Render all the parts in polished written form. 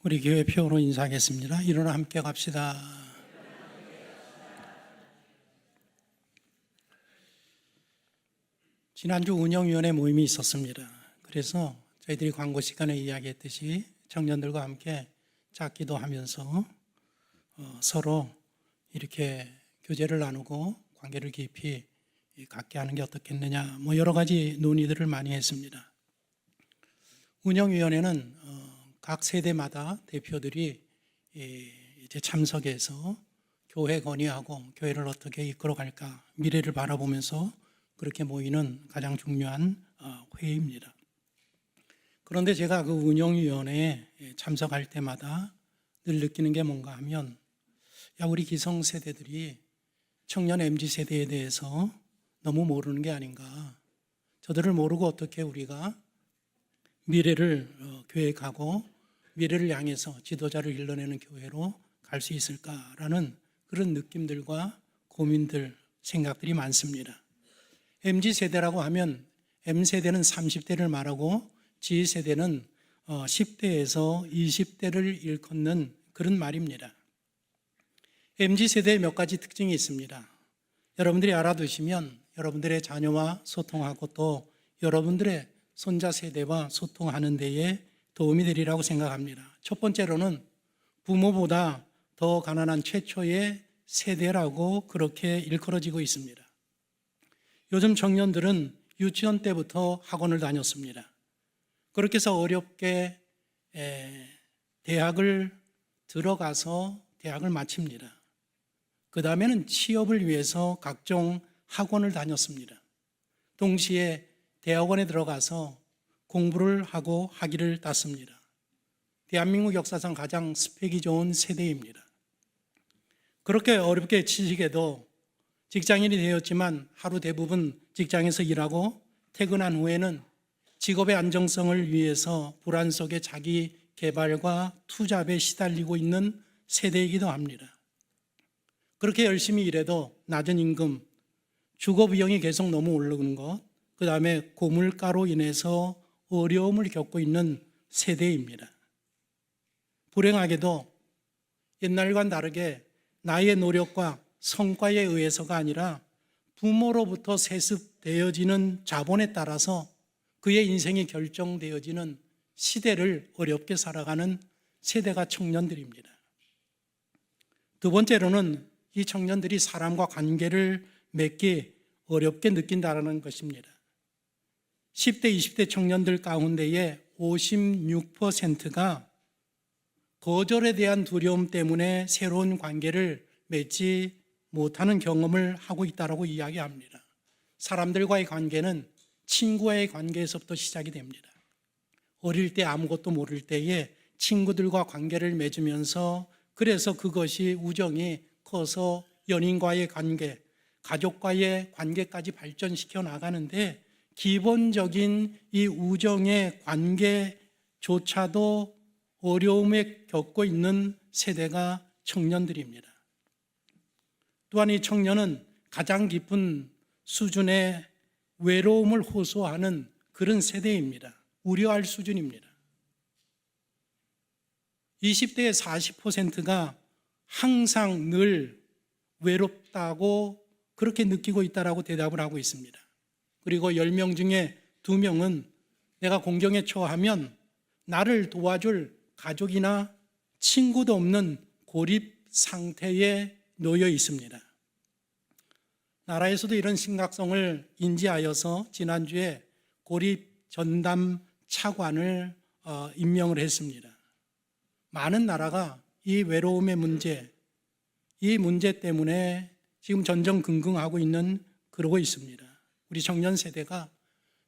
우리 교회 표로 인사하겠습니다. 일어나 함께 갑시다. 지난주 운영위원회 모임이 있었습니다. 그래서 저희들이 광고 시간에 이야기했듯이 청년들과 함께 작기도 하면서 서로 이렇게 교제를 나누고 관계를 깊이 갖게 하는 게 어떻겠느냐, 여러 가지 논의들을 많이 했습니다. 운영위원회는 각 세대마다 대표들이 이제 참석해서 교회 건의하고 교회를 어떻게 이끌어갈까, 미래를 바라보면서 그렇게 모이는 가장 중요한 회의입니다. 그런데 제가 그 운영위원회에 참석할 때마다 늘 느끼는 게 뭔가 하면, 우리 기성세대들이 청년 MZ세대에 대해서 너무 모르는 게 아닌가, 저들을 모르고 어떻게 우리가 미래를 계획하고 미래를 향해서 지도자를 일러내는 교회로 갈 수 있을까라는 그런 느낌들과 고민들, 생각들이 많습니다. MZ세대라고 하면 M세대는 30대를 말하고 G세대는 10대에서 20대를 일컫는 그런 말입니다. MZ세대의 몇 가지 특징이 있습니다. 여러분들이 알아두시면 여러분들의 자녀와 소통하고 또 여러분들의 손자 세대와 소통하는 데에 도움이 되리라고 생각합니다. 첫 번째로는 부모보다 더 가난한 최초의 세대라고 그렇게 일컬어지고 있습니다. 요즘 청년들은 유치원 때부터 학원을 다녔습니다. 그렇게 해서 어렵게 대학을 들어가서 대학을 마칩니다. 그 다음에는 취업을 위해서 각종 학원을 다녔습니다. 동시에 대학원에 들어가서 공부를 하고 학위를 땄습니다. 대한민국 역사상 가장 스펙이 좋은 세대입니다. 그렇게 어렵게 취직해도 직장인이 되었지만 하루 대부분 직장에서 일하고 퇴근한 후에는 직업의 안정성을 위해서 불안 속에 자기 개발과 투잡에 시달리고 있는 세대이기도 합니다. 그렇게 열심히 일해도 낮은 임금, 주거 비용이 계속 너무 오르는 것, 그 다음에 고물가로 인해서 어려움을 겪고 있는 세대입니다. 불행하게도 옛날과는 다르게 나의 노력과 성과에 의해서가 아니라 부모로부터 세습되어지는 자본에 따라서 그의 인생이 결정되어지는 시대를 어렵게 살아가는 세대가 청년들입니다. 두 번째로는 이 청년들이 사람과 관계를 맺기 어렵게 느낀다는 것입니다. 10대, 20대 청년들 가운데의 56%가 거절에 대한 두려움 때문에 새로운 관계를 맺지 못하는 경험을 하고 있다고 이야기합니다. 사람들과의 관계는 친구와의 관계에서부터 시작이 됩니다. 어릴 때 아무것도 모를 때에 친구들과 관계를 맺으면서 그래서 그것이 우정이 커서 연인과의 관계, 가족과의 관계까지 발전시켜 나가는데 기본적인 이 우정의 관계조차도 어려움에 겪고 있는 세대가 청년들입니다. 또한 이 청년은 가장 깊은 수준의 외로움을 호소하는 그런 세대입니다. 우려할 수준입니다. 20대의 40%가 항상 늘 외롭다고 그렇게 느끼고 있다고 대답을 하고 있습니다. 그리고 10명 중에 2명은 내가 공경에 처하면 나를 도와줄 가족이나 친구도 없는 고립 상태에 놓여 있습니다. 나라에서도 이런 심각성을 인지하여서 지난주에 고립 전담 차관을 임명을 했습니다. 많은 나라가 이 외로움의 문제, 이 문제 때문에 지금 전전긍긍하고 그러고 있습니다. 우리 청년 세대가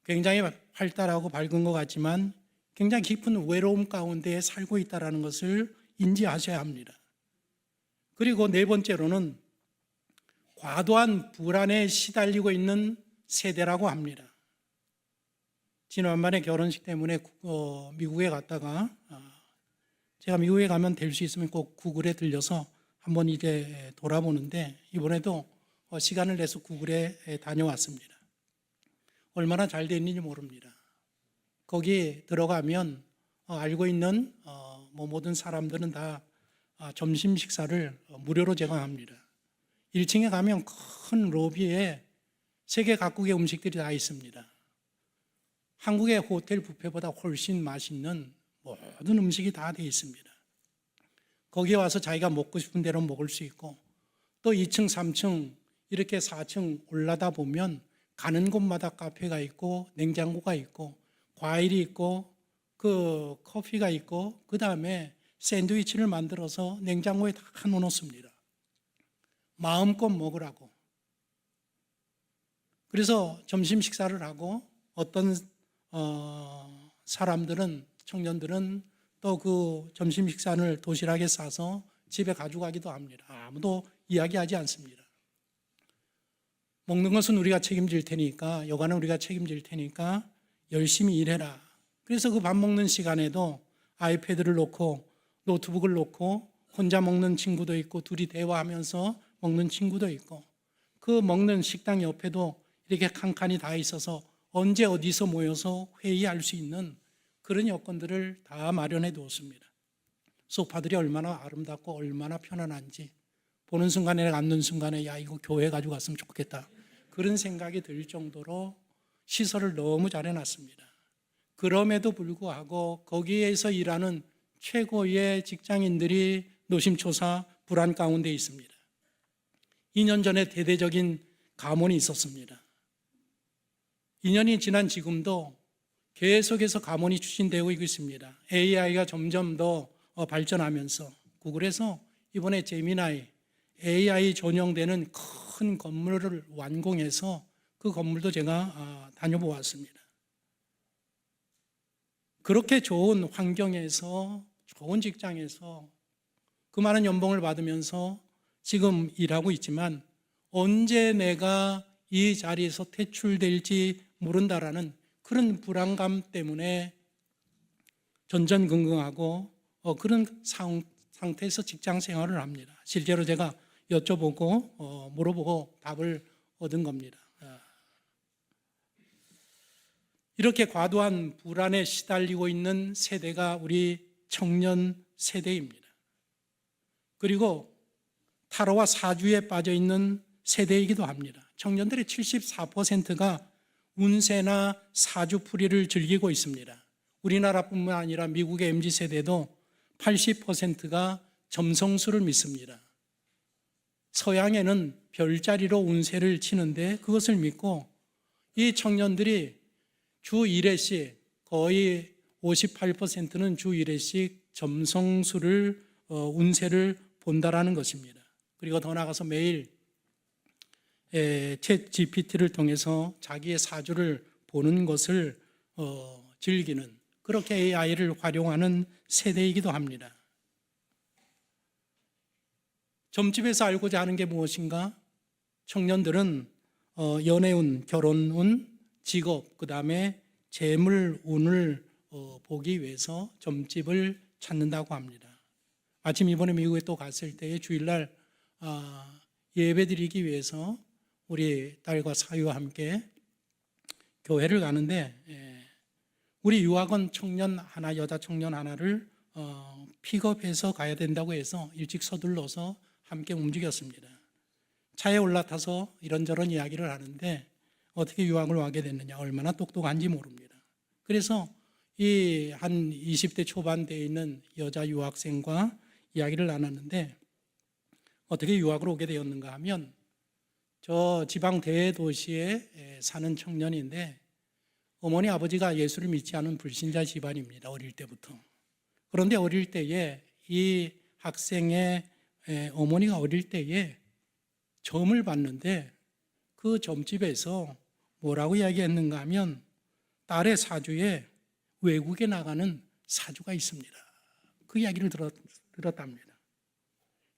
굉장히 활달하고 밝은 것 같지만 굉장히 깊은 외로움 가운데 살고 있다는 것을 인지하셔야 합니다. 그리고 네 번째로는 과도한 불안에 시달리고 있는 세대라고 합니다. 지난번에 결혼식 때문에 미국에 갔다가 제가 미국에 가면 될 수 있으면 꼭 구글에 들려서 한번 이제 돌아보는데 이번에도 시간을 내서 구글에 다녀왔습니다. 얼마나 잘 돼 있는지 모릅니다. 거기 들어가면 알고 있는 모든 사람들은 다 점심 식사를 무료로 제공합니다. 1층에 가면 큰 로비에 세계 각국의 음식들이 다 있습니다. 한국의 호텔 뷔페보다 훨씬 맛있는 모든 음식이 다 되어 있습니다. 거기에 와서 자기가 먹고 싶은 대로 먹을 수 있고, 또 2층, 3층, 이렇게 4층 올라다 보면 가는 곳마다 카페가 있고 냉장고가 있고 과일이 있고 그 커피가 있고, 그 다음에 샌드위치를 만들어서 냉장고에 다 넣어놓습니다. 마음껏 먹으라고. 그래서 점심 식사를 하고 어떤 사람들은, 청년들은 또 그 점심 식사를 도시락에 싸서 집에 가져가기도 합니다. 아무도 이야기하지 않습니다. 먹는 것은 우리가 책임질 테니까, 여가는 우리가 책임질 테니까 열심히 일해라. 그래서 그 밥 먹는 시간에도 아이패드를 놓고 노트북을 놓고 혼자 먹는 친구도 있고 둘이 대화하면서 먹는 친구도 있고, 그 먹는 식당 옆에도 이렇게 칸칸이 다 있어서 언제 어디서 모여서 회의할 수 있는 그런 여건들을 다 마련해 두었습니다. 소파들이 얼마나 아름답고 얼마나 편안한지 보는 순간에, 앉는 순간에 야, 이거 교회 가지고 갔으면 좋겠다, 그런 생각이 들 정도로 시설을 너무 잘 해놨습니다. 그럼에도 불구하고 거기에서 일하는 최고의 직장인들이 노심초사 불안 가운데 있습니다. 2년 전에 대대적인 감원이 있었습니다. 2년이 지난 지금도 계속해서 감원이 추진되고 있습니다. AI가 점점 더 발전하면서 구글에서 이번에 제미나이 AI 전용되는 큰 건물을 완공해서 그 건물도 제가 다녀보았습니다. 그렇게 좋은 환경에서, 좋은 직장에서 그 많은 연봉을 받으면서 지금 일하고 있지만 언제 내가 이 자리에서 퇴출될지 모른다라는 그런 불안감 때문에 전전긍긍하고 그런 상태에서 직장 생활을 합니다. 실제로 제가 여쭤보고 물어보고 답을 얻은 겁니다. 이렇게 과도한 불안에 시달리고 있는 세대가 우리 청년 세대입니다. 그리고 탈호와 사주에 빠져 있는 세대이기도 합니다. 청년들의 74%가 운세나 사주풀이를 즐기고 있습니다. 우리나라뿐만 아니라 미국의 MZ세대도 80%가 점성술을 믿습니다. 서양에는 별자리로 운세를 치는데 그것을 믿고 이 청년들이 주 1회씩, 거의 58%는 주 1회씩 점성술을, 운세를 본다라는 것입니다. 그리고 더 나아가서 매일 챗 GPT를 통해서 자기의 사주를 보는 것을 즐기는, 그렇게 AI를 활용하는 세대이기도 합니다. 점집에서 알고자 하는 게 무엇인가? 청년들은 연애운, 결혼운, 직업, 그 다음에 재물운을 보기 위해서 점집을 찾는다고 합니다. 마침 이번에 미국에 또 갔을 때에 주일날 예배 드리기 위해서 우리 딸과 사위와 함께 교회를 가는데, 우리 유학원 청년 하나, 여자 청년 하나를 픽업해서 가야 된다고 해서 일찍 서둘러서 함께 움직였습니다. 차에 올라타서 이런저런 이야기를 하는데 어떻게 유학을 가게 됐느냐, 얼마나 똑똑한지 모릅니다. 그래서 이 한 20대 초반 되어 있는 여자 유학생과 이야기를 나눴는데 어떻게 유학을 오게 되었는가 하면, 저 지방 대도시에 사는 청년인데 어머니 아버지가 예수를 믿지 않은 불신자 집안입니다. 어릴 때부터. 그런데 어릴 때에 이 학생의 어머니가 어릴 때에 점을 봤는데 그 점집에서 뭐라고 이야기했는가 하면 딸의 사주에 외국에 나가는 사주가 있습니다. 그 이야기를 들었답니다.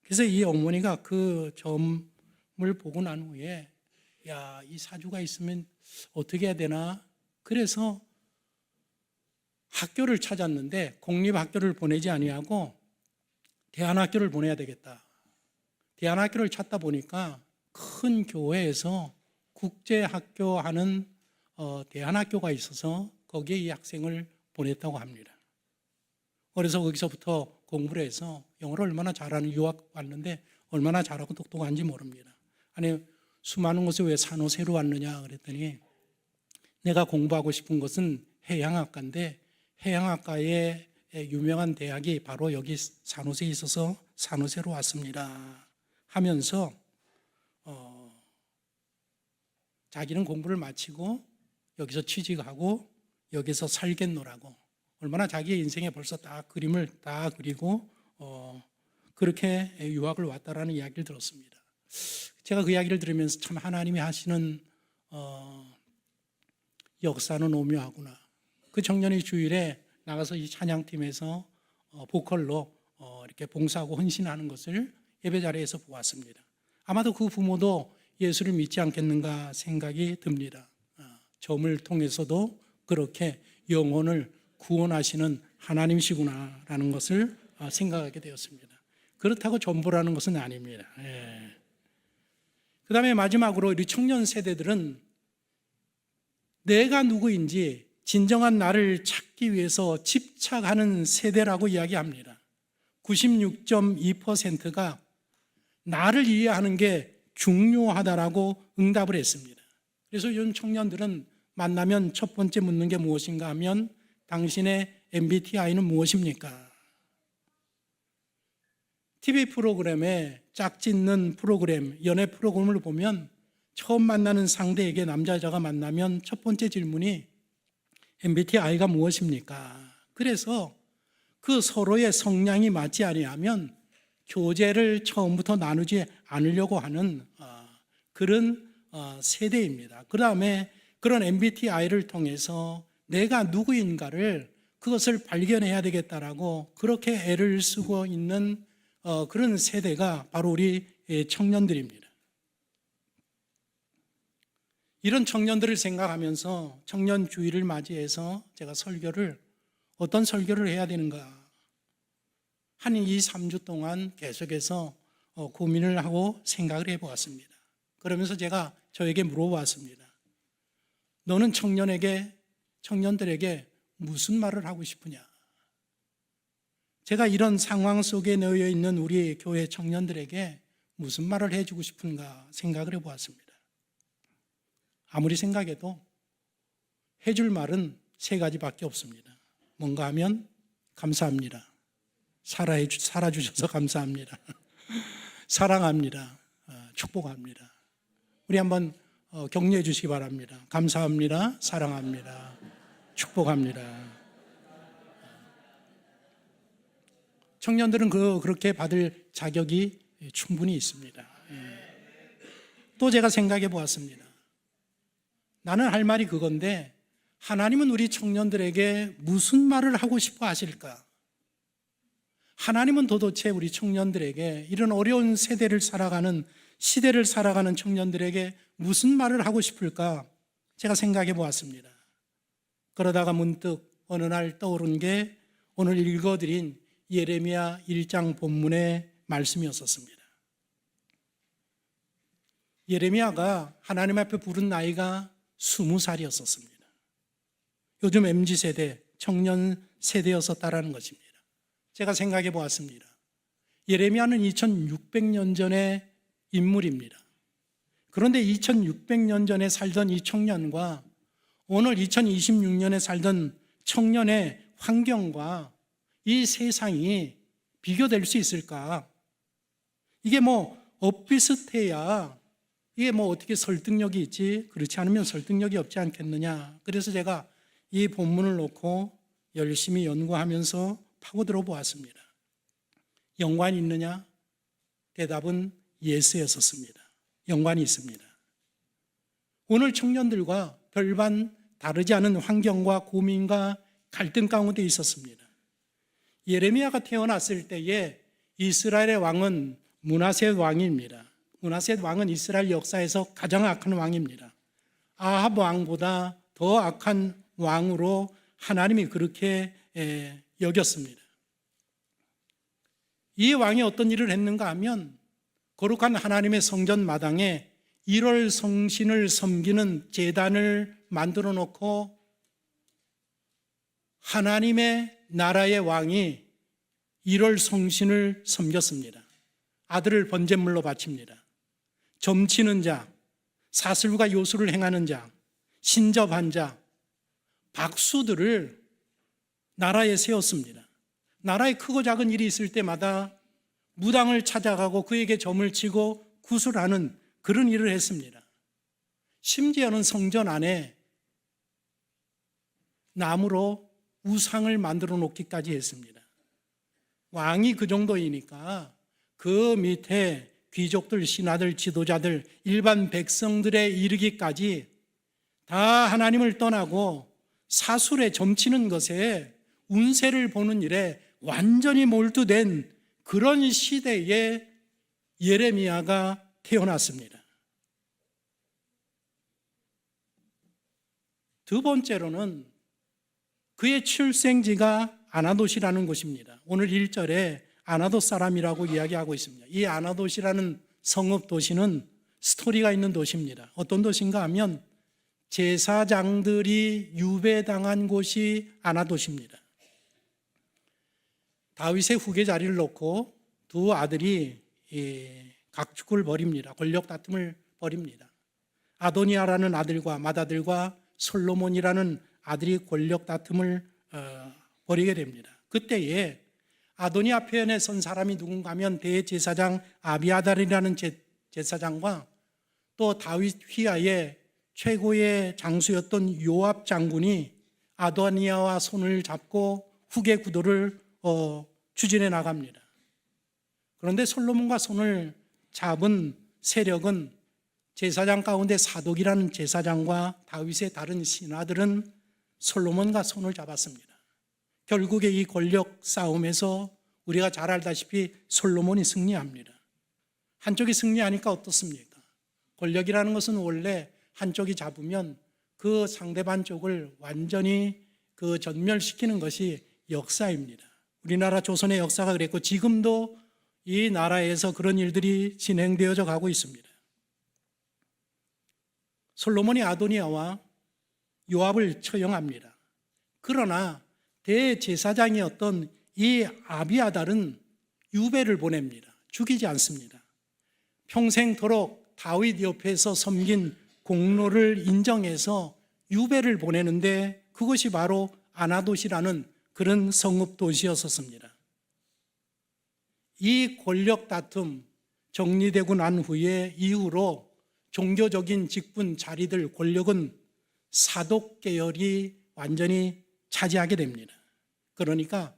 그래서 이 어머니가 그 점을 보고 난 후에 야, 이 사주가 있으면 어떻게 해야 되나? 그래서 학교를 찾았는데 공립학교를 보내지 아니하고 대안학교를 보내야 되겠다. 대안학교를 찾다 보니까 큰 교회에서 국제학교 하는 대안학교가 있어서 거기에 이 학생을 보냈다고 합니다. 그래서 거기서부터 공부를 해서 영어를 얼마나 잘하는, 유학 왔는데 얼마나 잘하고 똑똑한지 모릅니다. 아니, 수많은 곳에 왜 산호세로 왔느냐 그랬더니 내가 공부하고 싶은 것은 해양학과인데 해양학과의 유명한 대학이 바로 여기 산호세에 있어서 산호세로 왔습니다 하면서 자기는 공부를 마치고 여기서 취직하고 여기서 살겠노라고, 얼마나 자기의 인생에 벌써 다 그림을 다 그리고 그렇게 유학을 왔다라는 이야기를 들었습니다. 제가 그 이야기를 들으면서 참 하나님이 하시는 역사는 오묘하구나. 그 청년이 주일에 나가서 이 찬양팀에서 보컬로 이렇게 봉사하고 헌신하는 것을 예배 자리에서 보았습니다. 아마도 그 부모도 예수를 믿지 않겠는가 생각이 듭니다. 점을 통해서도 그렇게 영혼을 구원하시는 하나님이시구나라는 것을 생각하게 되었습니다. 그렇다고 전부라는 것은 아닙니다. 그 다음에 마지막으로 우리 청년 세대들은 내가 누구인지 진정한 나를 찾기 위해서 집착하는 세대라고 이야기합니다. 96.2%가 나를 이해하는 게 중요하다라고 응답을 했습니다. 그래서 요즘 청년들은 만나면 첫 번째 묻는 게 무엇인가 하면 당신의 MBTI는 무엇입니까? TV 프로그램에 짝짓는 프로그램, 연애 프로그램을 보면 처음 만나는 상대에게 남자 여자가 만나면 첫 번째 질문이 MBTI가 무엇입니까? 그래서 그 서로의 성향이 맞지 아니하면 교제를 처음부터 나누지 않으려고 하는 그런 세대입니다. 그 다음에 그런 MBTI를 통해서 내가 누구인가를 그것을 발견해야 되겠다라고 그렇게 애를 쓰고 있는 그런 세대가 바로 우리 청년들입니다. 이런 청년들을 생각하면서 청년 주일을 맞이해서 제가 어떤 설교를 해야 되는가 한 2, 3주 동안 계속해서 고민을 하고 생각을 해보았습니다. 그러면서 제가 저에게 물어보았습니다. 너는 청년들에게 무슨 말을 하고 싶으냐? 제가 이런 상황 속에 놓여 있는 우리 교회 청년들에게 무슨 말을 해주고 싶은가 생각을 해보았습니다. 아무리 생각해도 해줄 말은 3가지밖에 없습니다. 뭔가 하면 감사합니다. 살아주셔서 감사합니다. 사랑합니다. 축복합니다. 우리 한번 격려해 주시기 바랍니다. 감사합니다. 사랑합니다. 축복합니다. 청년들은 그렇게 받을 자격이 충분히 있습니다. 또 제가 생각해 보았습니다. 나는 할 말이 그건데 하나님은 우리 청년들에게 무슨 말을 하고 싶어 하실까? 하나님은 도대체 우리 청년들에게, 이런 어려운 시대를 살아가는 청년들에게 무슨 말을 하고 싶을까? 제가 생각해 보았습니다. 그러다가 문득 어느 날 떠오른 게 오늘 읽어드린 예레미야 1장 본문의 말씀이었습니다. 예레미야가 하나님 앞에 부른 나이가 20살이었습니다. 요즘 MZ세대, 청년 세대였었다라는 것입니다. 제가 생각해 보았습니다. 예레미야는 2600년 전의 인물입니다. 그런데 2600년 전에 살던 이 청년과 오늘 2026년에 살던 청년의 환경과 이 세상이 비교될 수 있을까? 이게 엇비슷해야 이게 어떻게 설득력이 있지? 그렇지 않으면 설득력이 없지 않겠느냐? 그래서 제가 이 본문을 놓고 열심히 연구하면서 파고들어 보았습니다. 연관이 있느냐? 대답은 예스였었습니다. 연관이 있습니다. 오늘 청년들과 별반 다르지 않은 환경과 고민과 갈등 가운데 있었습니다. 예레미야가 태어났을 때에 이스라엘의 왕은 므낫세 왕입니다. 므낫세 왕은 이스라엘 역사에서 가장 악한 왕입니다. 아합 왕보다 더 악한 왕으로 하나님이 그렇게 여겼습니다. 이 왕이 어떤 일을 했는가 하면 거룩한 하나님의 성전 마당에 1월 성신을 섬기는 제단을 만들어 놓고 하나님의 나라의 왕이 일월 성신을 섬겼습니다. 아들을 번제물로 바칩니다. 점치는 자, 사슬과 요술을 행하는 자, 신접한 자, 박수들을 나라에 세웠습니다. 나라에 크고 작은 일이 있을 때마다 무당을 찾아가고 그에게 점을 치고 구술하는 그런 일을 했습니다. 심지어는 성전 안에 나무로 우상을 만들어 놓기까지 했습니다. 왕이 그 정도이니까 그 밑에 귀족들, 신하들, 지도자들, 일반 백성들에 이르기까지 다 하나님을 떠나고 사술에 점치는 것에 운세를 보는 일에 완전히 몰두된 그런 시대에 예레미야가 태어났습니다. 두 번째로는 그의 출생지가 아나돗이라는 곳입니다. 오늘 1절에 아나돗 사람이라고 이야기하고 있습니다. 이 아나돗이라는 성읍 도시는 스토리가 있는 도시입니다. 어떤 도시인가 하면 제사장들이 유배당한 곳이 아나돗입니다. 다윗의 후계 자리를 놓고 두 아들이 각축을 벌입니다. 권력 다툼을 벌입니다. 아도니아라는 아들과 맏아들과 솔로몬이라는 아들이 권력 다툼을 벌이게 됩니다. 그때에 아도니아 편에 선 사람이 누군가 하면 대제사장 아비아달이라는 제사장과 또 다윗 휘하의 최고의 장수였던 요압 장군이 아도니아와 손을 잡고 후계 구도를 추진해 나갑니다. 그런데 솔로몬과 손을 잡은 세력은 제사장 가운데 사독이라는 제사장과 다윗의 다른 신하들은 솔로몬과 손을 잡았습니다. 결국에 이 권력 싸움에서 우리가 잘 알다시피 솔로몬이 승리합니다. 한쪽이 승리하니까 어떻습니까? 권력이라는 것은 원래 한쪽이 잡으면 그 상대방 쪽을 완전히 전멸시키는 것이 역사입니다. 우리나라 조선의 역사가 그랬고 지금도 이 나라에서 그런 일들이 진행되어져 가고 있습니다. 솔로몬이 아도니아와 요압을 처형합니다. 그러나 대제사장이었던 이 아비아달은 유배를 보냅니다. 죽이지 않습니다. 평생토록 다윗 옆에서 섬긴 공로를 인정해서 유배를 보내는데 그것이 바로 아나돗이라는 그런 성읍 도시였었습니다. 이 권력 다툼 정리되고 난 후에 이후로 종교적인 직분, 자리들, 권력은 사독 계열이 완전히 차지하게 됩니다. 그러니까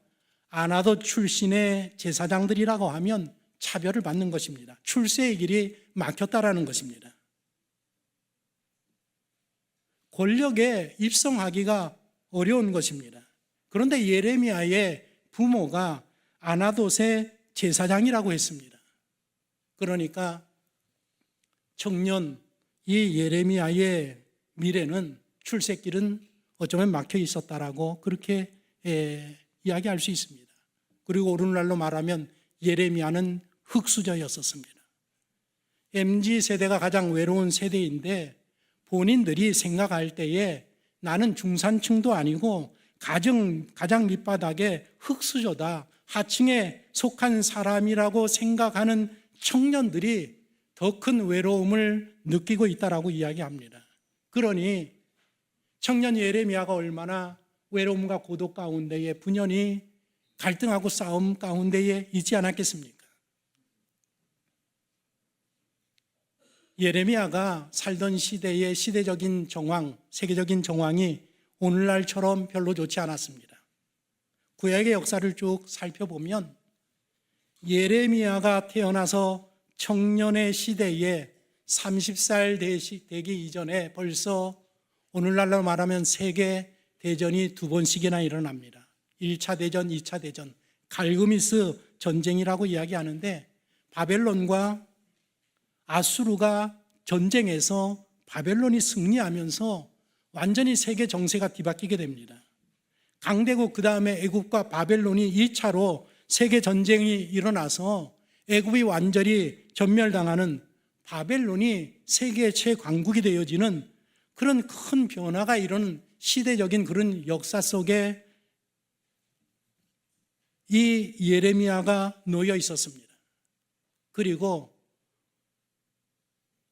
아나돗 출신의 제사장들이라고 하면 차별을 받는 것입니다. 출세의 길이 막혔다라는 것입니다. 권력에 입성하기가 어려운 것입니다. 그런데 예레미야의 부모가 아나돗의 제사장이라고 했습니다. 그러니까 청년 이 예레미야의 미래는 출세길은 어쩌면 막혀 있었다라고 그렇게 이야기할 수 있습니다. 그리고 오늘날로 말하면 예레미야는 흙수저였었습니다. MZ세대가 가장 외로운 세대인데 본인들이 생각할 때에 나는 중산층도 아니고 가장 밑바닥에 흙수저다, 하층에 속한 사람이라고 생각하는 청년들이 더 큰 외로움을 느끼고 있다라고 이야기합니다. 그러니 청년 예레미야가 얼마나 외로움과 고독 가운데에 분연히 갈등하고 싸움 가운데에 있지 않았겠습니까? 예레미야가 살던 시대의 시대적인 정황, 세계적인 정황이 오늘날처럼 별로 좋지 않았습니다. 구약의 역사를 쭉 살펴보면 예레미야가 태어나서 청년의 시대에 30살 되기 이전에 벌써 오늘날로 말하면 세계 대전이 두 번씩이나 일어납니다. 1차 대전, 2차 대전, 갈그미스 전쟁이라고 이야기하는데 바벨론과 아수르가 전쟁에서 바벨론이 승리하면서 완전히 세계 정세가 뒤바뀌게 됩니다. 강대국 그 다음에 애굽과 바벨론이 2차로 세계 전쟁이 일어나서 애굽이 완전히 전멸당하는 바벨론이 세계의 최강국이 되어지는 그런 큰 변화가 이런 시대적인 그런 역사 속에 이 예레미야가 놓여 있었습니다. 그리고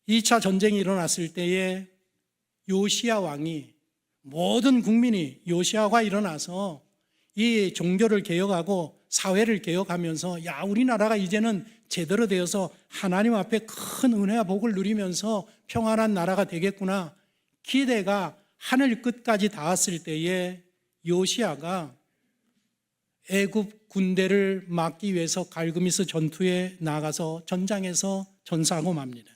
2차 전쟁이 일어났을 때에 요시야 왕이, 모든 국민이 요시야가 일어나서 이 종교를 개혁하고 사회를 개혁하면서 야, 우리나라가 이제는 제대로 되어서 하나님 앞에 큰 은혜와 복을 누리면서 평안한 나라가 되겠구나, 기대가 하늘 끝까지 닿았을 때에 요시야가 애굽 군대를 막기 위해서 갈그미스 전투에 나가서 전장에서 전사하고 맙니다.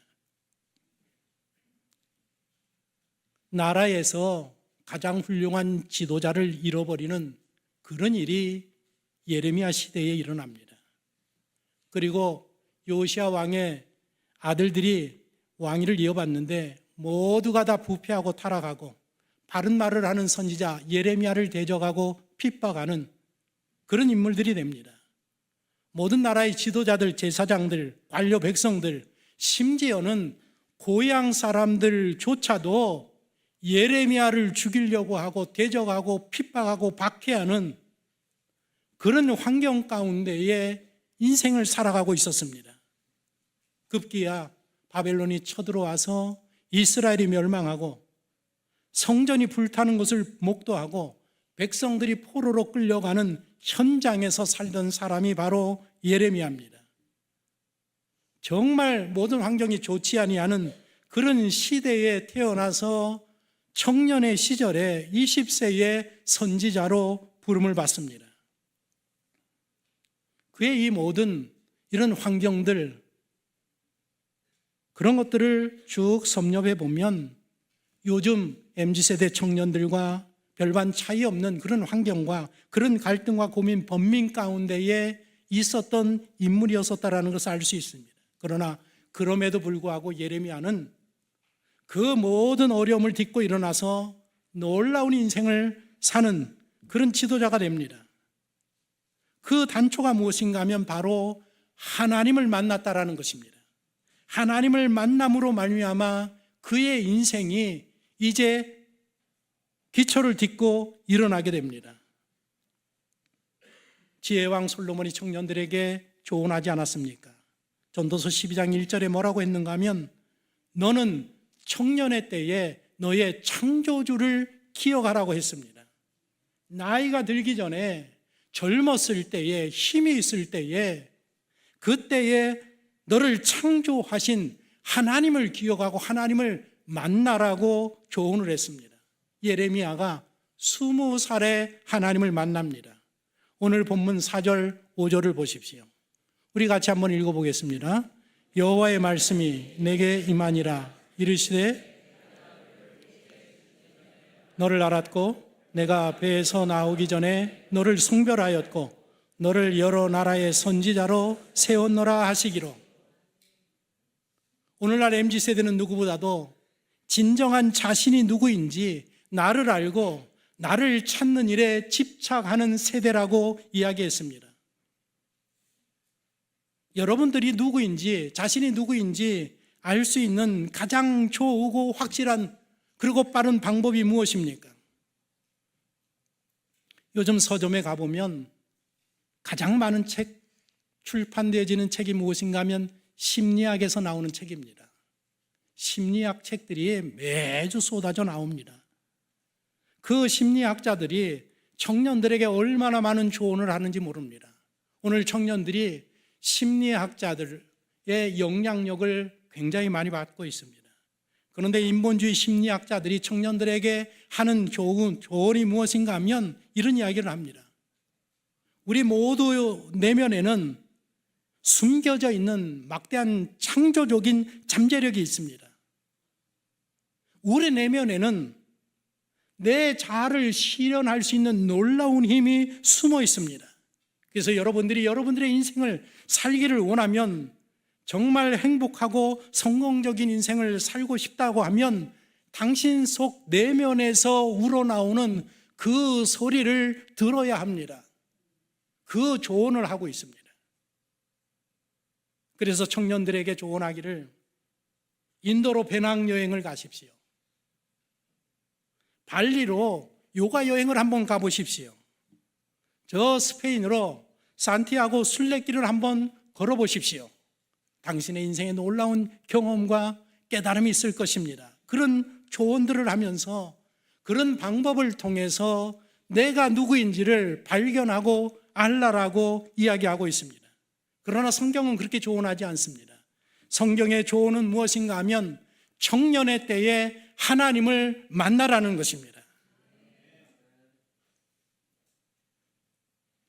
나라에서 가장 훌륭한 지도자를 잃어버리는 그런 일이 예레미야 시대에 일어납니다. 그리고 요시야 왕의 아들들이 왕위를 이어받는데 모두가 다 부패하고 타락하고 바른 말을 하는 선지자 예레미야를 대적하고 핍박하는 그런 인물들이 됩니다. 모든 나라의 지도자들, 제사장들, 관료 백성들, 심지어는 고향 사람들조차도 예레미야를 죽이려고 하고 대적하고 핍박하고 박해하는 그런 환경 가운데에 인생을 살아가고 있었습니다. 급기야 바벨론이 쳐들어와서 이스라엘이 멸망하고 성전이 불타는 것을 목도하고 백성들이 포로로 끌려가는 현장에서 살던 사람이 바로 예레미야입니다. 정말 모든 환경이 좋지 아니하는 그런 시대에 태어나서 청년의 시절에 20세의 선지자로 부름을 받습니다. 그의 이 모든 이런 환경들, 그런 것들을 쭉 섭렵해 보면 요즘 MZ세대 청년들과 별반 차이 없는 그런 환경과 그런 갈등과 고민, 번민 가운데에 있었던 인물이었다라는 것을 알 수 있습니다. 그러나 그럼에도 불구하고 예레미야는 그 모든 어려움을 딛고 일어나서 놀라운 인생을 사는 그런 지도자가 됩니다. 그 단초가 무엇인가 하면 바로 하나님을 만났다라는 것입니다. 하나님을 만남으로 말미암아 그의 인생이 이제 기초를 딛고 일어나게 됩니다. 지혜왕 솔로몬이 청년들에게 조언하지 않았습니까? 전도서 12장 1절에 뭐라고 했는가 하면 너는 청년의 때에 너의 창조주를 기억하라고 했습니다. 나이가 들기 전에 젊었을 때에 힘이 있을 때에 그때에 너를 창조하신 하나님을 기억하고 하나님을 만나라고 조언을 했습니다. 예레미야가 20살에 하나님을 만납니다. 오늘 본문 4절 5절을 보십시오. 우리 같이 한번 읽어보겠습니다. 여호와의 말씀이 내게 임하니라. 이르시되 너를 알았고 내가 배에서 나오기 전에 너를 성별하였고 너를 여러 나라의 선지자로 세웠노라 하시기로. 오늘날 MZ세대는 누구보다도 진정한 자신이 누구인지 나를 알고 나를 찾는 일에 집착하는 세대라고 이야기했습니다. 여러분들이 누구인지, 자신이 누구인지 알 수 있는 가장 좋고 확실한 그리고 빠른 방법이 무엇입니까? 요즘 서점에 가보면 가장 많은 책, 출판되어지는 책이 무엇인가 하면 심리학에서 나오는 책입니다. 심리학 책들이 매주 쏟아져 나옵니다. 그 심리학자들이 청년들에게 얼마나 많은 조언을 하는지 모릅니다. 오늘 청년들이 심리학자들의 영향력을 굉장히 많이 받고 있습니다. 그런데 인본주의 심리학자들이 청년들에게 하는 조언이 무엇인가 하면 이런 이야기를 합니다. 우리 모두 내면에는 숨겨져 있는 막대한 창조적인 잠재력이 있습니다. 우리 내면에는 내 자아를 실현할 수 있는 놀라운 힘이 숨어 있습니다. 그래서 여러분들의 인생을 살기를 원하면, 정말 행복하고 성공적인 인생을 살고 싶다고 하면 당신 속 내면에서 우러나오는 그 소리를 들어야 합니다. 그 조언을 하고 있습니다. 그래서 청년들에게 조언하기를, 인도로 배낭여행을 가십시오. 발리로 요가 여행을 한번 가보십시오. 저 스페인으로 산티아고 순례길을 한번 걸어보십시오. 당신의 인생에 놀라운 경험과 깨달음이 있을 것입니다. 그런 조언들을 하면서 그런 방법을 통해서 내가 누구인지를 발견하고 알라라고 이야기하고 있습니다. 그러나 성경은 그렇게 조언하지 않습니다. 성경의 조언은 무엇인가 하면 청년의 때에 하나님을 만나라는 것입니다.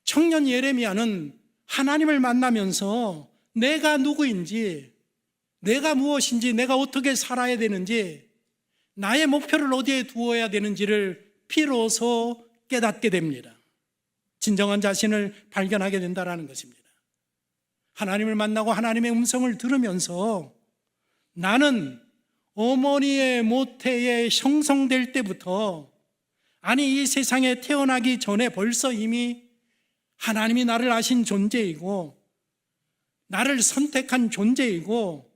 청년 예레미야는 하나님을 만나면서 내가 누구인지, 내가 무엇인지, 내가 어떻게 살아야 되는지, 나의 목표를 어디에 두어야 되는지를 비로소 깨닫게 됩니다. 진정한 자신을 발견하게 된다는 것입니다. 하나님을 만나고 하나님의 음성을 들으면서 나는 어머니의 모태에 형성될 때부터, 아니 이 세상에 태어나기 전에 벌써 이미 하나님이 나를 아신 존재이고 나를 선택한 존재이고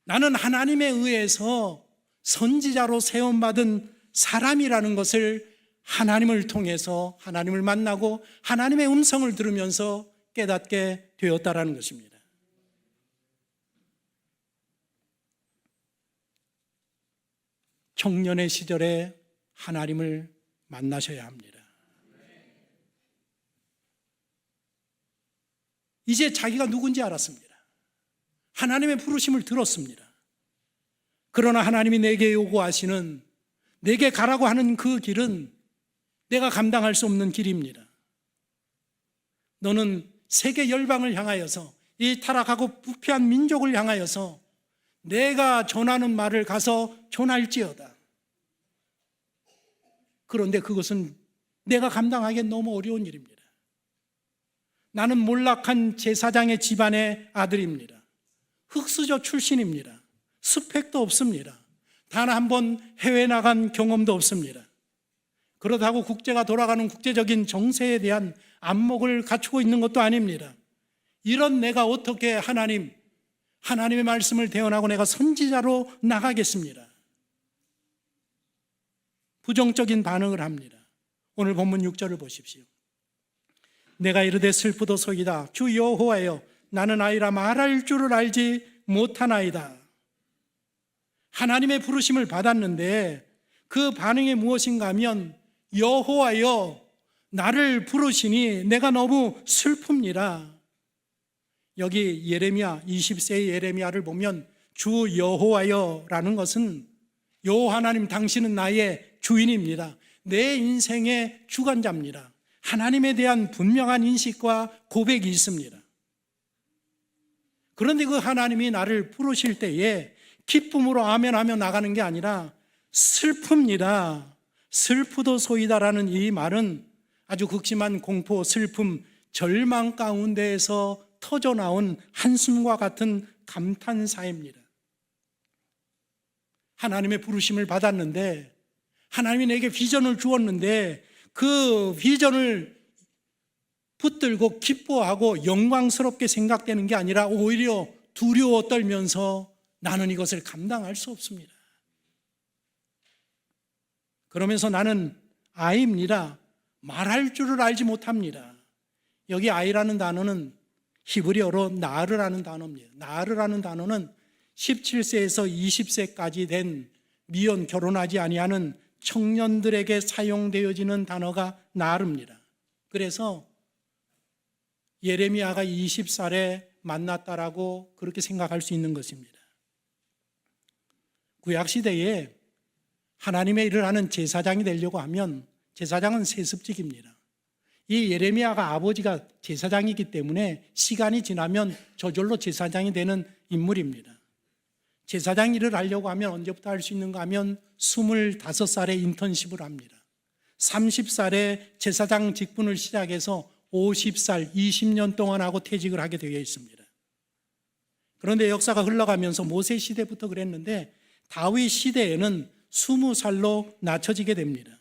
나는 하나님에 의해서 선지자로 세움받은 사람이라는 것을 하나님을 통해서 하나님을 만나고 하나님의 음성을 들으면서 깨닫게 되었다라는 것입니다. 청년의 시절에 하나님을 만나셔야 합니다. 이제 자기가 누군지 알았습니다. 하나님의 부르심을 들었습니다. 그러나 하나님이 내게 요구하시는, 내게 가라고 하는 그 길은 내가 감당할 수 없는 길입니다. 너는 세계 열방을 향하여서, 이 타락하고 부패한 민족을 향하여서 내가 전하는 말을 가서 전할지어다. 그런데 그것은 내가 감당하기 너무 어려운 일입니다. 나는 몰락한 제사장의 집안의 아들입니다. 흙수저 출신입니다. 스펙도 없습니다. 단 한 번 해외 나간 경험도 없습니다. 그렇다고 국제가 돌아가는 국제적인 정세에 대한 안목을 갖추고 있는 것도 아닙니다. 이런 내가 어떻게 하나님의 말씀을 대언하고 내가 선지자로 나가겠습니다. 부정적인 반응을 합니다. 오늘 본문 6절을 보십시오. 내가 이르되 슬프도소이다. 주 여호와여, 나는 아이라 말할 줄을 알지 못하나이다. 하나님의 부르심을 받았는데 그 반응이 무엇인가 하면, 여호와여 나를 부르시니 내가 너무 슬픕니다. 여기 예레미야 20세의 예레미야를 보면 주 여호와여라는 것은 여호와 하나님 당신은 나의 주인입니다. 내 인생의 주관자입니다. 하나님에 대한 분명한 인식과 고백이 있습니다. 그런데 그 하나님이 나를 부르실 때에 기쁨으로 아멘하며 나가는 게 아니라 슬픕니다. 슬프도소이다라는 이 말은 아주 극심한 공포, 슬픔, 절망 가운데에서 터져나온 한숨과 같은 감탄사입니다. 하나님의 부르심을 받았는데, 하나님이 내게 비전을 주었는데 그 비전을 붙들고 기뻐하고 영광스럽게 생각되는 게 아니라 오히려 두려워 떨면서 나는 이것을 감당할 수 없습니다. 그러면서 나는 아이입니다. 말할 줄을 알지 못합니다. 여기 아이라는 단어는 히브리어로 나르라는 단어입니다. 나르라는 단어는 17세에서 20세까지 된 미혼 결혼하지 아니하는 청년들에게 사용되어지는 단어가 나르입니다. 그래서 예레미야가 20살에 만났다라고 그렇게 생각할 수 있는 것입니다. 구약시대에 하나님의 일을 하는 제사장이 되려고 하면 제사장은 세습직입니다. 이 예레미야가 아버지가 제사장이기 때문에 시간이 지나면 저절로 제사장이 되는 인물입니다. 제사장 일을 하려고 하면 언제부터 할 수 있는가 하면 25살에 인턴십을 합니다. 30살에 제사장 직분을 시작해서 50살, 20년 동안 하고 퇴직을 하게 되어 있습니다. 그런데 역사가 흘러가면서 모세 시대부터 그랬는데 다윗 시대에는 20살로 낮춰지게 됩니다.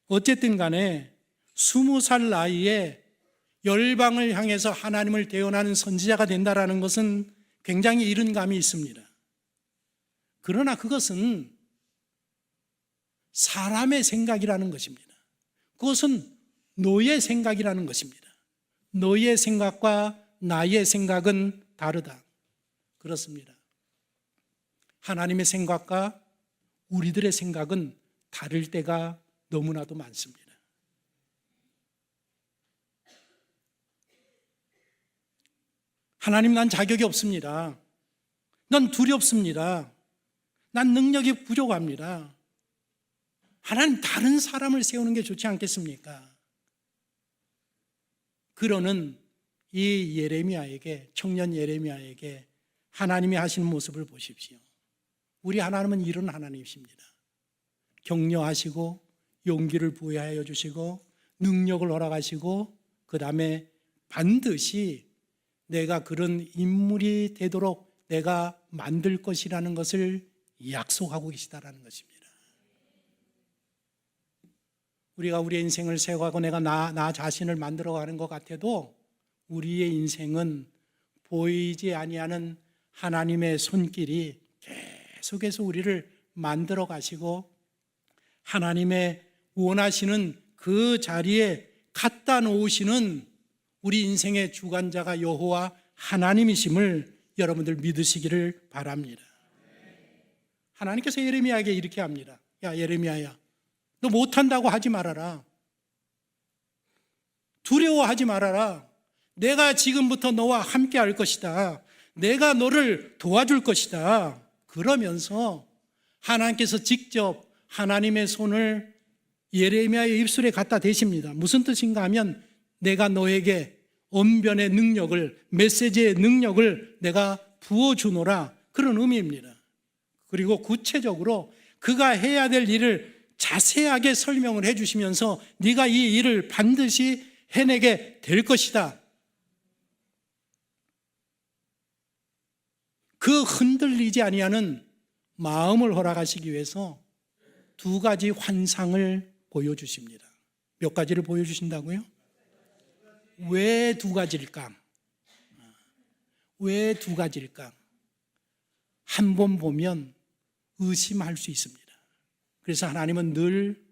어쨌든 간에 20살 나이에 열방을 향해서 하나님을 대언하는 선지자가 된다는 것은 굉장히 이른 감이 있습니다. 그러나 그것은 사람의 생각이라는 것입니다. 그것은 노예 생각이라는 것입니다. 너의 생각과 나의 생각은 다르다. 그렇습니다. 하나님의 생각과 우리들의 생각은 다를 때가 너무나도 많습니다. 하나님, 난 자격이 없습니다. 난 두렵습니다. 난 능력이 부족합니다. 하나님, 다른 사람을 세우는 게 좋지 않겠습니까? 그러는 이 예레미야에게, 청년 예레미야에게 하나님이 하시는 모습을 보십시오. 우리 하나님은 이런 하나님이십니다. 격려하시고 용기를 부여하여 주시고 능력을 허락하시고 그 다음에 반드시 내가 그런 인물이 되도록 내가 만들 것이라는 것을 약속하고 계시다라는 것입니다. 우리가 우리의 인생을 세워가고 내가 나 자신을 만들어가는 것 같아도 우리의 인생은 보이지 아니하는 하나님의 손길이 계속해서 우리를 만들어 가시고 하나님의 원하시는 그 자리에 갖다 놓으시는 우리 인생의 주관자가 여호와 하나님이심을 여러분들 믿으시기를 바랍니다. 하나님께서 예레미야에게 이렇게 합니다. 야, 예레미야야, 너 못한다고 하지 말아라. 두려워하지 말아라. 내가 지금부터 너와 함께 할 것이다. 내가 너를 도와줄 것이다. 그러면서 하나님께서 직접 하나님의 손을 예레미야의 입술에 갖다 대십니다. 무슨 뜻인가 하면 내가 너에게 언변의 능력을, 메시지의 능력을 내가 부어주노라, 그런 의미입니다. 그리고 구체적으로 그가 해야 될 일을 자세하게 설명을 해주시면서 네가 이 일을 반드시 해내게 될 것이다. 그 흔들리지 아니하는 마음을 허락하시기 위해서 두 가지 환상을 보여주십니다. 몇 가지를 보여주신다고요? 왜 두 가지일까? 왜 두 가지일까? 한 번 보면 의심할 수 있습니다. 그래서 하나님은 늘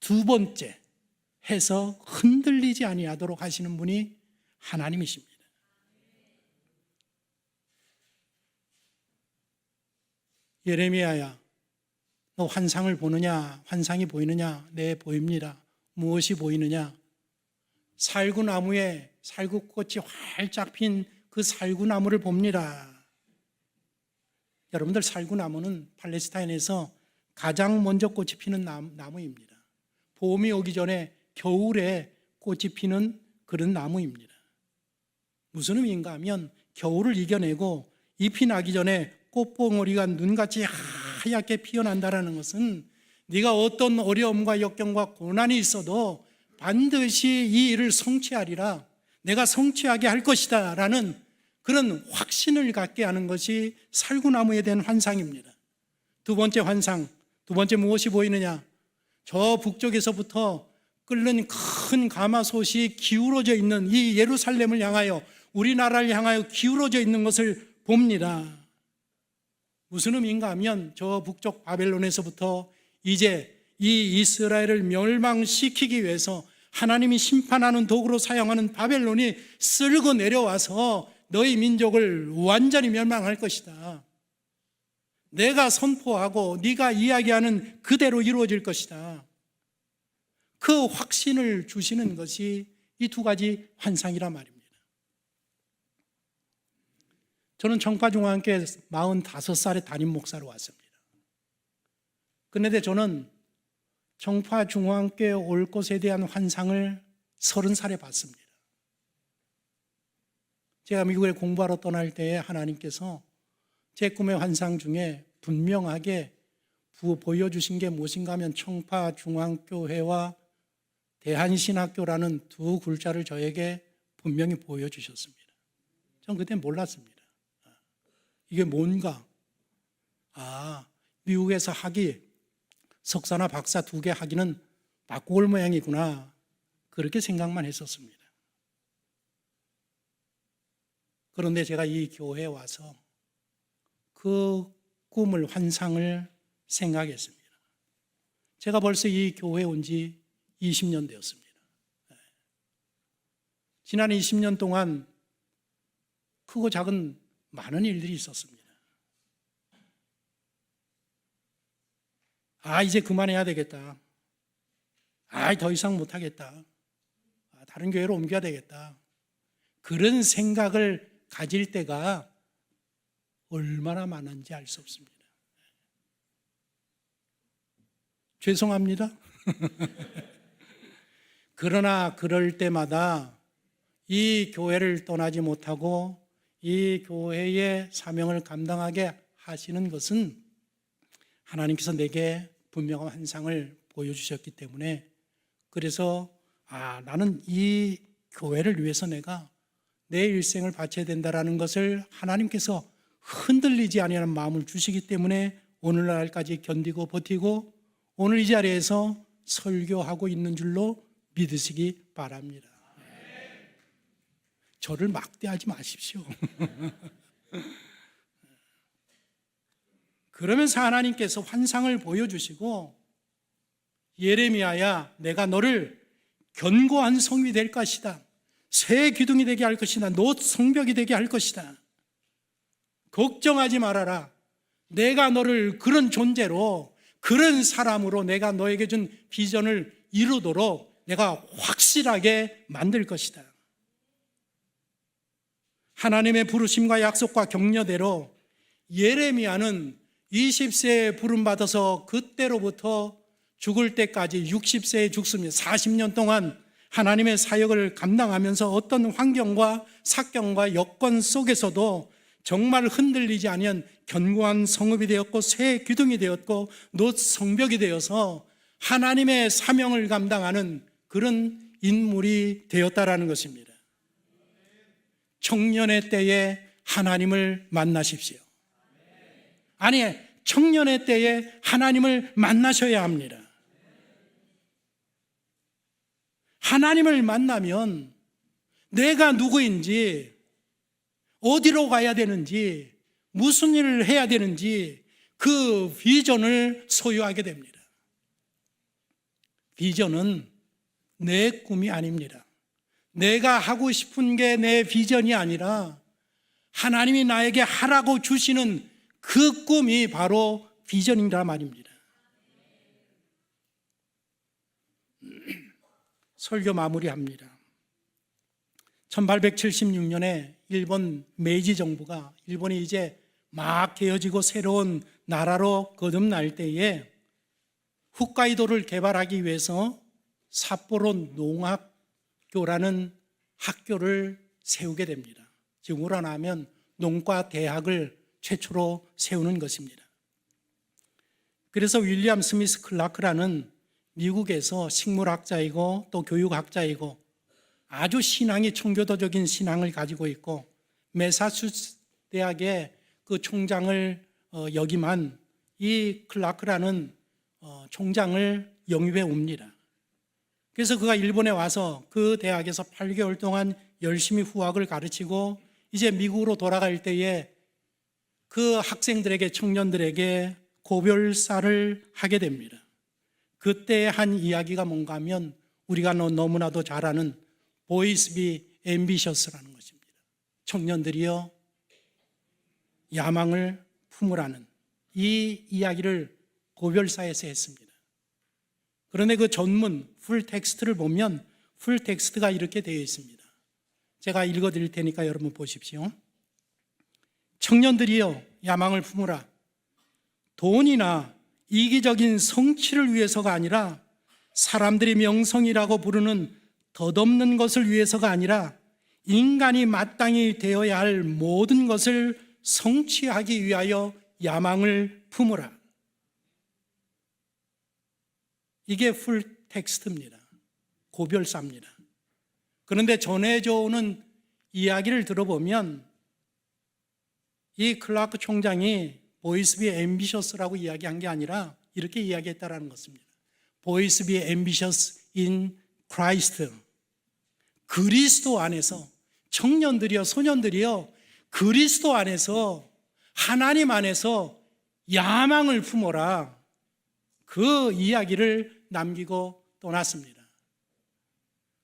두 번째 해서 흔들리지 아니하도록 하시는 분이 하나님이십니다. 예레미야야, 너 환상을 보느냐? 환상이 보이느냐? 네, 보입니다. 무엇이 보이느냐? 살구나무에 살구꽃이 활짝 핀 그 살구나무를 봅니다. 여러분들, 살구나무는 팔레스타인에서 가장 먼저 꽃이 피는 나무입니다. 봄이 오기 전에 겨울에 꽃이 피는 그런 나무입니다. 무슨 의미인가 하면 겨울을 이겨내고 잎이 나기 전에 꽃봉오리가 눈같이 하얗게 피어난다는 것은 네가 어떤 어려움과 역경과 고난이 있어도 반드시 이 일을 성취하리라, 내가 성취하게 할 것이다 라는 그런 확신을 갖게 하는 것이 살구나무에 대한 환상입니다. 두 번째 환상, 두 번째 무엇이 보이느냐? 저 북쪽에서부터 끓는 큰 가마솥이 기울어져 있는 이 예루살렘을 향하여, 우리나라를 향하여 기울어져 있는 것을 봅니다. 무슨 의미인가 하면 저 북쪽 바벨론에서부터 이제 이 이스라엘을 멸망시키기 위해서 하나님이 심판하는 도구로 사용하는 바벨론이 쓸고 내려와서 너희 민족을 완전히 멸망할 것이다. 내가 선포하고 네가 이야기하는 그대로 이루어질 것이다. 그 확신을 주시는 것이 이 두 가지 환상이란 말입니다. 저는 청파중앙교회 45살에 담임 목사로 왔습니다. 그런데 저는 청파중앙교회 올 것에 대한 환상을 30살에 봤습니다. 제가 미국에 공부하러 떠날 때에 하나님께서 제 꿈의 환상 중에 분명하게 보여주신 게 무엇인가 하면 청파중앙교회와 대한신학교라는 두 글자를 저에게 분명히 보여주셨습니다. 전 그때 몰랐습니다. 이게 뭔가? 미국에서 학위, 석사나 박사 2개 학위는 바꾸올 모양이구나, 그렇게 생각만 했었습니다. 그런데 제가 이 교회에 와서 그 꿈을, 환상을 생각했습니다. 제가 벌써 이 교회에 온 지 20년 되었습니다. 지난 20년 동안 크고 작은 많은 일들이 있었습니다. 이제 그만해야 되겠다. 더 이상 못하겠다. 다른 교회로 옮겨야 되겠다. 그런 생각을 가질 때가 얼마나 많은지 알 수 없습니다. 죄송합니다. 그러나 그럴 때마다 이 교회를 떠나지 못하고 이 교회의 사명을 감당하게 하시는 것은 하나님께서 내게 분명한 환상을 보여주셨기 때문에, 그래서 나는 이 교회를 위해서 내가 내 일생을 바쳐야 된다라는 것을 하나님께서 흔들리지 아니하는 마음을 주시기 때문에 오늘날까지 견디고 버티고 오늘 이 자리에서 설교하고 있는 줄로 믿으시기 바랍니다. 저를 막대하지 마십시오. 그러면서 하나님께서 환상을 보여주시고, 예레미야야, 내가 너를 견고한 성이 될 것이다. 새 기둥이 되게 할 것이다. 놋 성벽이 되게 할 것이다. 걱정하지 말아라. 내가 너를 그런 존재로, 그런 사람으로 내가 너에게 준 비전을 이루도록 내가 확실하게 만들 것이다. 하나님의 부르심과 약속과 격려대로 예레미야는 20세에 부름받아서 그때로부터 죽을 때까지 60세에 죽습니다. 40년 동안 하나님의 사역을 감당하면서 어떤 환경과 사경과 여건 속에서도 정말 흔들리지 아니한 견고한 성읍이 되었고 새 기둥이 되었고 놋 성벽이 되어서 하나님의 사명을 감당하는 그런 인물이 되었다라는 것입니다. 청년의 때에 하나님을 만나십시오. 청년의 때에 하나님을 만나셔야 합니다. 하나님을 만나면 내가 누구인지, 어디로 가야 되는지, 무슨 일을 해야 되는지 그 비전을 소유하게 됩니다. 비전은 내 꿈이 아닙니다. 내가 하고 싶은 게 내 비전이 아니라 하나님이 나에게 하라고 주시는 그 꿈이 바로 비전이란 말입니다. 설교 마무리합니다. 1876년에 일본 메이지 정부가, 일본이 이제 막 개어지고 새로운 나라로 거듭날 때에 홋카이도를 개발하기 위해서 삿포로 농학교라는 학교를 세우게 됩니다. 지금으로 하면 농과 대학을 최초로 세우는 것입니다. 그래서 윌리엄 스미스 클라크라는 미국에서 식물학자이고 또 교육학자이고 아주 신앙이 청교도적인 신앙을 가지고 있고 매사추세츠 대학의 그 총장을 역임한 이 클라크라는 총장을 영입해 옵니다. 그래서 그가 일본에 와서 그 대학에서 8개월 동안 열심히 후학을 가르치고 이제 미국으로 돌아갈 때에 그 학생들에게, 청년들에게 고별사를 하게 됩니다. 그때 한 이야기가 뭔가 하면 우리가 너무나도 잘 아는 Boys be ambitious라는 것입니다. 청년들이여 야망을 품으라는 이 이야기를 고별사에서 했습니다. 그런데 그 전문 풀 텍스트를 보면 풀 텍스트가 이렇게 되어 있습니다. 제가 읽어드릴 테니까 여러분 보십시오. 청년들이여 야망을 품으라. 돈이나 이기적인 성취를 위해서가 아니라 사람들이 명성이라고 부르는 덧없는 것을 위해서가 아니라 인간이 마땅히 되어야 할 모든 것을 성취하기 위하여 야망을 품으라. 이게 풀 텍스트입니다. 고별사입니다. 그런데 전해져 오는 이야기를 들어보면 이 클라크 총장이 보이스 비 앰비셔스라고 이야기한 게 아니라 이렇게 이야기했다라는 것입니다. 보이스 비 앰비셔스 인 크라이스트. 그리스도 안에서, 청년들이여 소년들이여 그리스도 안에서, 하나님 안에서 야망을 품어라. 그 이야기를 남기고 떠났습니다.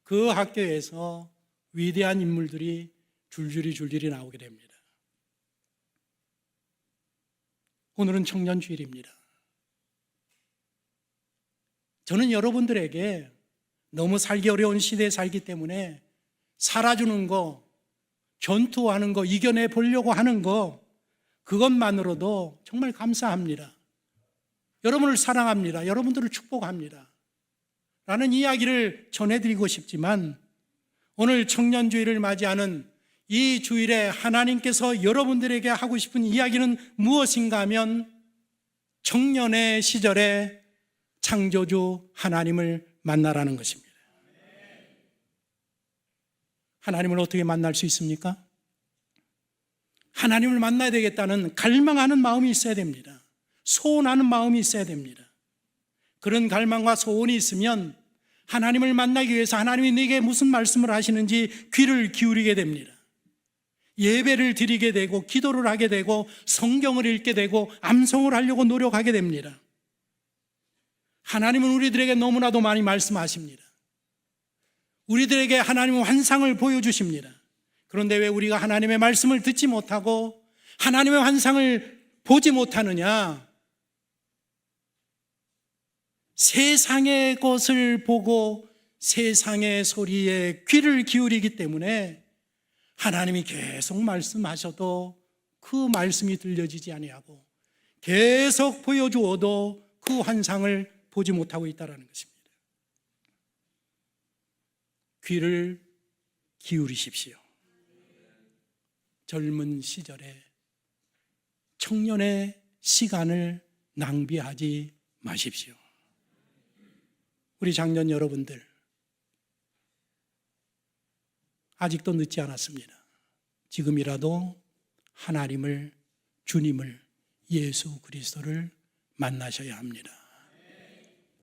그 학교에서 위대한 인물들이 줄줄이 나오게 됩니다. 오늘은 청년주일입니다. 저는 여러분들에게 너무 살기 어려운 시대에 살기 때문에 살아주는 거, 전투하는 거, 이겨내 보려고 하는 거, 그것만으로도 정말 감사합니다. 여러분을 사랑합니다. 여러분들을 축복합니다. 라는 이야기를 전해드리고 싶지만, 오늘 청년주일을 맞이하는 이 주일에 하나님께서 여러분들에게 하고 싶은 이야기는 무엇인가 하면, 청년의 시절에 창조주 하나님을 만나라는 것입니다. 하나님을 어떻게 만날 수 있습니까? 하나님을 만나야 되겠다는 갈망하는 마음이 있어야 됩니다. 소원하는 마음이 있어야 됩니다. 그런 갈망과 소원이 있으면 하나님을 만나기 위해서 하나님이 내게 무슨 말씀을 하시는지 귀를 기울이게 됩니다. 예배를 드리게 되고 기도를 하게 되고 성경을 읽게 되고 암송을 하려고 노력하게 됩니다. 하나님은 우리들에게 너무나도 많이 말씀하십니다. 우리들에게 하나님은 환상을 보여주십니다. 그런데 왜 우리가 하나님의 말씀을 듣지 못하고 하나님의 환상을 보지 못하느냐? 세상의 것을 보고 세상의 소리에 귀를 기울이기 때문에 하나님이 계속 말씀하셔도 그 말씀이 들려지지 아니하고 계속 보여주어도 그 환상을 보지 못하고 있다는 것입니다. 귀를 기울이십시오. 젊은 시절에 청년의 시간을 낭비하지 마십시오. 우리 장년 여러분들, 아직도 늦지 않았습니다. 지금이라도 하나님을, 주님을, 예수 그리스도를 만나셔야 합니다.